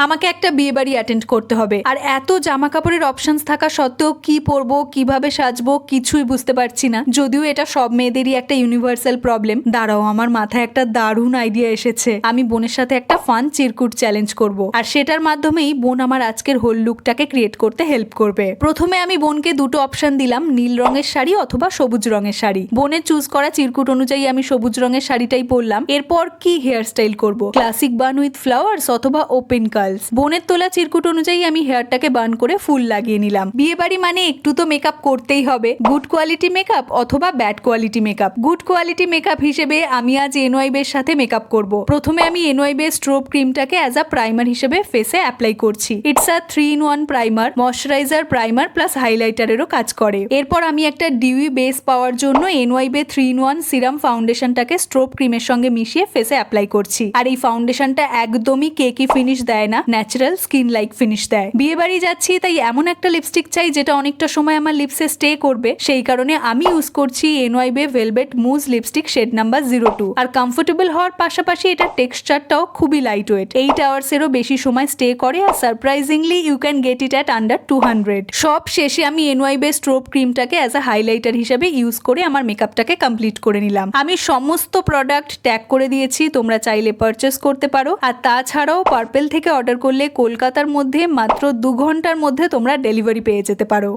আমাকে একটা বিয়ে বাড়ি অ্যাটেন্ড করতে হবে, আর এত জামা কাপড়ের অপশনস থাকা সত্ত্বেও কি পরবো, কিভাবে সাজবো কিছুই বুঝতে পারছি না। যদিও এটা সব মেয়েদেরই একটা ইউনিভার্সাল প্রবলেম। দাঁড়াও, আমার মাথায় একটা দারুণ আইডিয়া এসেছে। আমি বোনের সাথে একটা ফান চিরকুট চ্যালেঞ্জ করব, আর সেটার মাধ্যমেই বোন আমার আজকের হোল লুকটাকে ক্রিয়েট করতে হেল্প করবে। প্রথমে আমি বোনকে দুটো অপশন দিলাম, নীল রঙের শাড়ি অথবা সবুজ রঙের শাড়ি। বোনের চুজ করা চিরকুট অনুযায়ী আমি সবুজ রঙের শাড়িটাই পরলাম। এরপর কি হেয়ার স্টাইল করবো, ক্লাসিক বান উইথ ফ্লাওয়ার্স অথবা ওপেন কার্লস। বোনের তোলা চিরকুট অনুযায়ী আমি হেয়ারটাকে বান করে ফুল লাগিয়ে নিলাম। বিয়ে বাড়ি মানে একটু তো মেকআপ করতেই হবে। গুড কোয়ালিটি মেকআপ অথবা bad quality makeup. Good quality makeup হিসেবে আমি আজ NYB এর সাথে মেকআপ করব। প্রথমে আমি NYB এর স্ট্রোব ক্রিমটাকে অ্যাজ আ প্রাইমার হিসেবে ফেসে অ্যাপ্লাই করছি। It's a 3-in-1 primer, moisturizer, primer plus হাইলাইটারেরও কাজ করে। এরপর আমি একটা ডিউই বেস পাওয়ার জন্য NYB 3-in-1 সিরাম ফাউন্ডেশনটাকে স্ট্রোব ক্রিমের সঙ্গে মিশিয়ে ফেসে অ্যাপ্লাই করছি। আর এই ফাউন্ডেশনটা একদমই কেকি ফিনিশ দেয় না, ন্যাচারাল স্কিন লাইক ফিনিশ দেয়। বিয়ে বাড়ি যাচ্ছি তাই এমন একটা লিপস্টিক চাই যেটা অনেকটা সময় আমার লিপসে স্টে করবে। সেই কারণে আমি ইউজ করছি NYB ভেলভেট মুজ লিপস্টিক শেড নাম্বার 02। আর কমফোর্টেবল হওয়ার পাশাপাশি এটা টেক্সচারটাও খুবই লাইট ওয়েট, 8 আওয়ার্সেরও বেশি সময় স্টে করে। আর surprisingly you can get it at under 200। সব শেষে আমি NYB স্ট্রোব ক্রিমটাকে অ্যাজ আ হাইলাইটার হিসেবে ইউজ করে আমার মেকআপটাকে কমপ্লিট করে নিলাম। আমি সমস্ত প্রোডাক্ট ট্যাগ করে দিয়েছি, তোমরা চাইলে পারচেস করতে পারো। আর তাছাড়াও পার্পেল থেকে অর্ডার করলে কলকাতার মধ্যে মাত্র 2 ঘন্টার মধ্যে তোমরা ডেলিভারি পেয়ে যেতে পারো।